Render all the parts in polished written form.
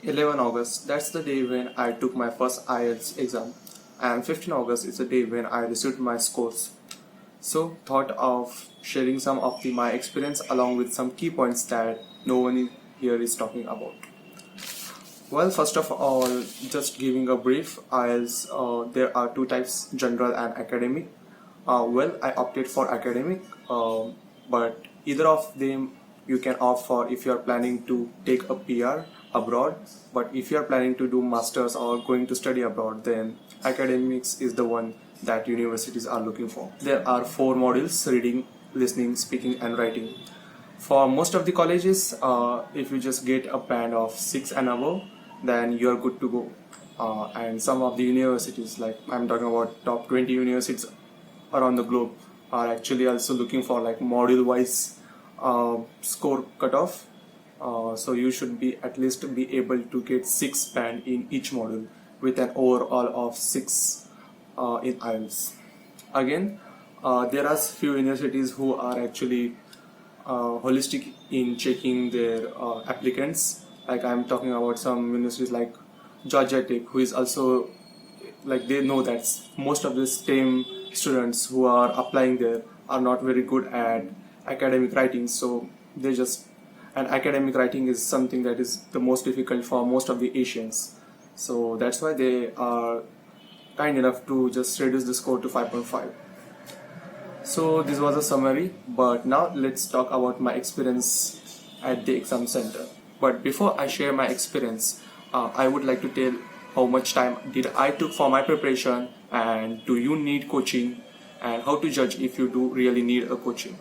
11 August, that's the day when I took my first IELTS exam, and 15 August is the day when I received my scores. So, thought of sharing some of my experience along with some key points that no one here is talking about. Well, first of all, just giving a brief, IELTS, there are two types, general and academic. I opted for academic, but either of them you can opt for if you are planning to take a PR abroad. But if you are planning to do masters or going to study abroad, then academics is the one that universities are looking for. There are 4 modules: reading, listening, speaking and writing. For most of the colleges, if you just get a band of 6 and above, then you are good to go. And some of the universities, like I'm talking about top 20 universities around the globe, are actually also looking for like module wise score cutoff. So you should be at least be able to get 6 band in each module with an overall of 6 in IELTS. Again, there are few universities who are actually holistic in checking their applicants. Like I'm talking about some universities like Georgia Tech, who is also like, they know that most of the STEM students who are applying there are not very good at academic writing, so they just, and academic writing is something that is the most difficult for most of the Asians, so that's why they are kind enough to just reduce the score to 5.5. So this was a summary, but now let's talk about my experience at the exam center. But before I share my experience, I would like to tell how much time did I took for my preparation, and do you need coaching, and how to judge if you do really need a coaching.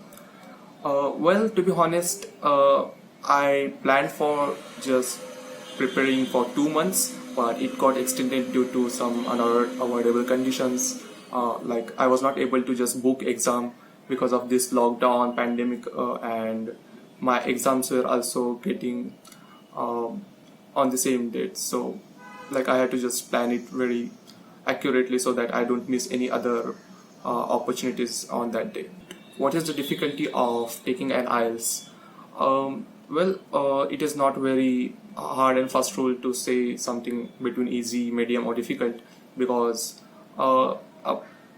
Well, to be honest, I planned for just preparing for 2 months, but it got extended due to some unavoidable conditions. Like I was not able to just book exam because of this lockdown pandemic, and my exams were also getting on the same date. So like I had to just plan it very accurately so that I don't miss any other opportunities on that day. What is the difficulty of taking an IELTS? It is not very hard and fast rule to say something between easy, medium or difficult, because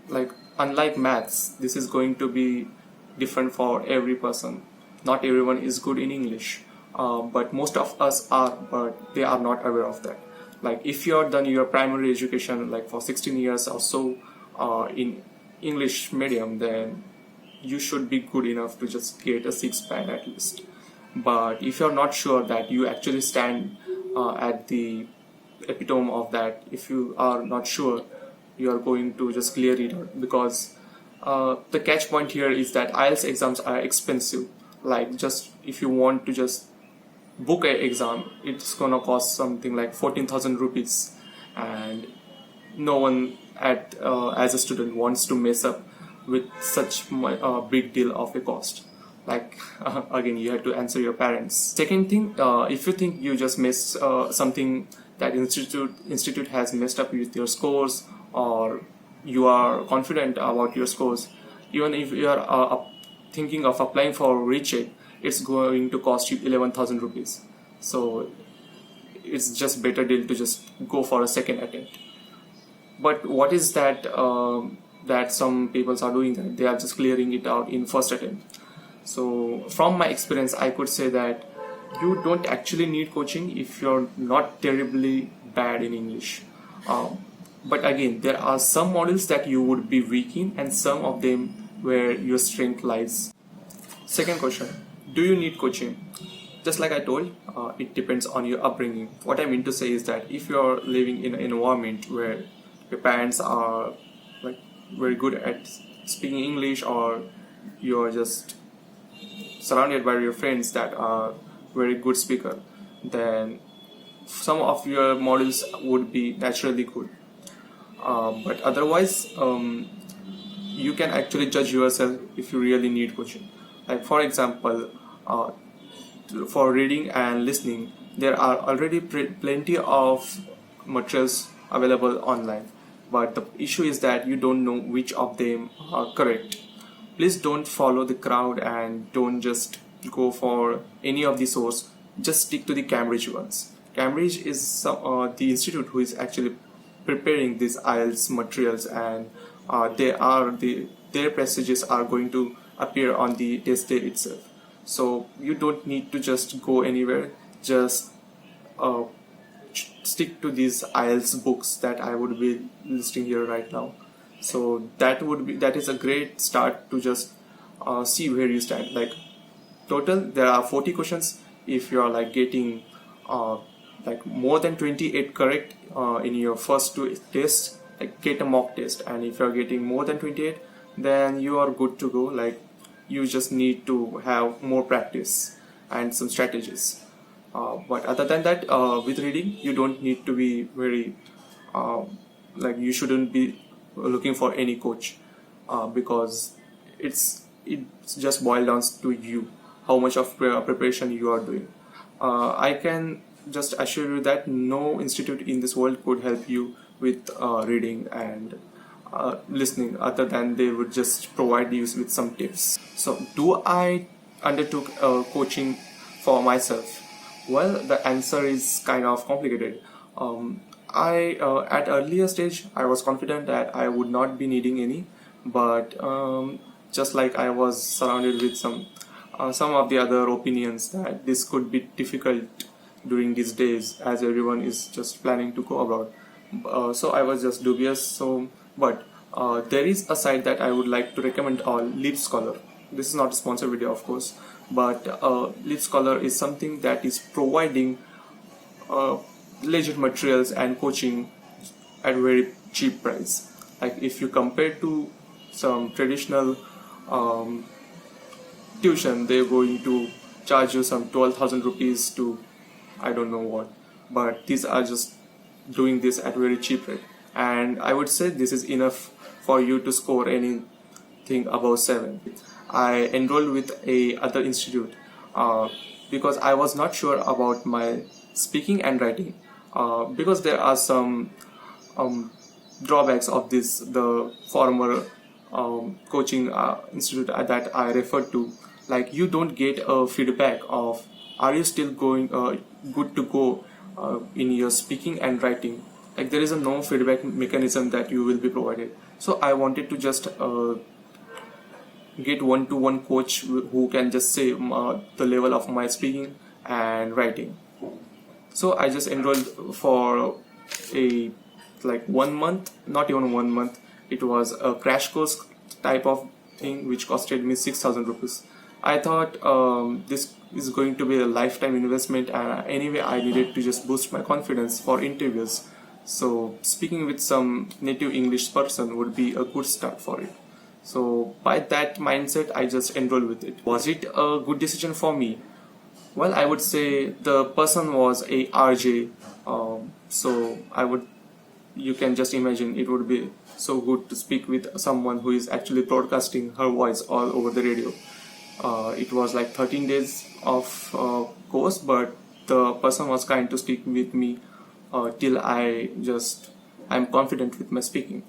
like unlike maths, this is going to be different for every person. Not everyone is good in English, but most of us are, but they are not aware of that. Like if you are done your primary education like for 16 years or so in English medium, then you should be good enough to just get a 6 band at least. But if you're not sure that you actually stand at the epitome of that, if you are not sure, you are going to just clear it out, because the catch point here is that IELTS exams are expensive. Like just if you want to just book an exam, it's gonna cost something like 14,000 rupees, and no one as a student wants to mess up with such a big deal of a cost. Like again, you have to answer your parents. Second thing, if you think you just missed something that institute has messed up with your scores, or you are confident about your scores, even if you are thinking of applying for recheck, it's going to cost you 11,000 rupees. So it's just better deal to just go for a second attempt. But what is that that some people are doing, that they are just clearing it out in first attempt. So from my experience, I could say that you don't actually need coaching if you're not terribly bad in English. But again, there are some modules that you would be weak in, and some of them where your strength lies. Second question, do you need coaching? Just like I told, it depends on your upbringing. What I mean to say is that if you're living in an environment where your parents are like very good at speaking English, or you're just surrounded by your friends that are very good speaker, then some of your modules would be naturally good. But otherwise, you can actually judge yourself if you really need coaching. Like for example, for reading and listening, there are already plenty of materials available online, but the issue is that you don't know which of them are correct. Please don't follow the crowd and don't just go for any of the source. Just stick to the Cambridge ones. Cambridge is the institute who is actually preparing these IELTS materials, and their passages are going to appear on the test day itself. So you don't need to just go anywhere. Just uh, stick to these IELTS books that I would be listing here right now. So that is a great start to just see where you stand. Like total, there are 40 questions. If you are like getting like more than 28 correct in your first two tests, like get a mock test. And if you are getting more than 28, then you are good to go. Like you just need to have more practice and some strategies. But other than that, with reading, you don't need to be very like you shouldn't be looking for any coach because it just boils down to you how much of preparation you are doing. I can just assure you that no institute in this world could help you with reading and listening other than they would just provide you with some tips. So do I undertook coaching for myself? Well, the answer is kind of complicated. I at earlier stage I was confident that I would not be needing any, but just like I was surrounded with some of the other opinions that this could be difficult during these days as everyone is just planning to go abroad. So I was just dubious. But there is a site that I would like to recommend, Leap Scholar. This is not a sponsored video, of course, but Leap Scholar is something that is providing legit materials and coaching at a very cheap price. Like if you compare to some traditional tuition, they're going to charge you some 12,000 rupees to I don't know what, but these are just doing this at very cheap rate, and I would say this is enough for you to score anything above 7. I enrolled with a other institute because I was not sure about my speaking and writing because there are some drawbacks of the former coaching institute that I referred to. Like you don't get a feedback of are you still going good to go in your speaking and writing. Like there is a no feedback mechanism that you will be provided. So I wanted to just get one-to-one coach who can just say the level of my speaking and writing. So I just enrolled for a like 1 month, not even 1 month. It was a crash course type of thing which costed me 6,000 rupees. I thought this is going to be a lifetime investment, and anyway I needed to just boost my confidence for interviews. So speaking with some native English person would be a good start for it. So by that mindset I just enrolled with it. Was it a good decision for me? Well, I would say the person was a RJ, so you can just imagine it would be so good to speak with someone who is actually broadcasting her voice all over the radio. It was like 13 days of course, but the person was kind to speak with me till I'm confident with my speaking.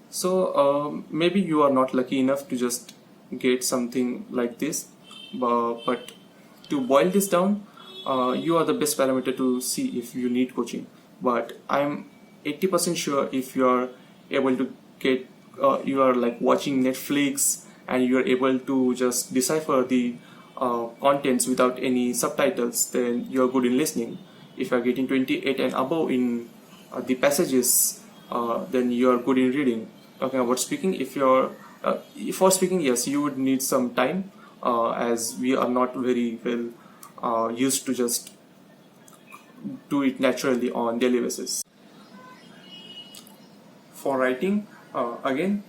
So maybe you are not lucky enough to just get something like this, but to boil this down, you are the best parameter to see if you need coaching. But I'm 80% sure if you are able to get you are like watching Netflix and you are able to just decipher the contents without any subtitles, then you are good in listening. If you are getting 28 and above in the passages, then you are good in reading. Talking about speaking, if you're for speaking, yes, you would need some time as we are not very well used to just do it naturally on daily basis. For writing, again,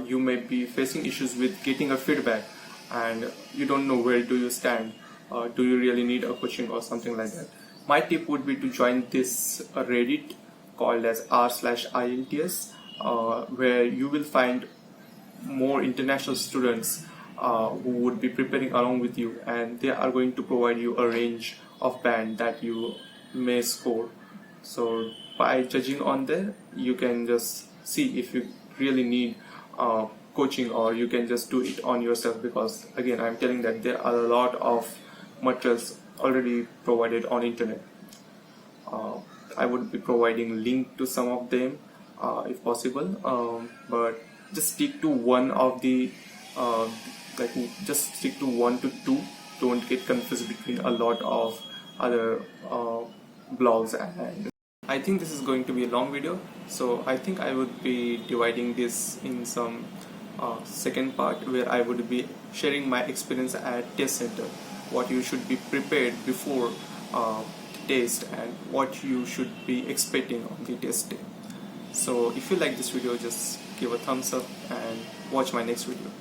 you may be facing issues with getting a feedback and you don't know where do you stand. Do you really need a coaching or something like that? My tip would be to join this Reddit called as r/IELTS, where you will find more international students who would be preparing along with you, and they are going to provide you a range of band that you may score. So by judging on there, you can just see if you really need coaching, or you can just do it on yourself, because again I'm telling that there are a lot of materials already provided on internet. I would be providing link to some of them if possible, but just stick to one of the like just stick to 1 to 2. Don't get confused between a lot of other blogs. And I think this is going to be a long video, so I think I would be dividing this in some second part where I would be sharing my experience at test center, what you should be prepared before test and what you should be expecting on the test day. So if you like this video, just give a thumbs up and watch my next video.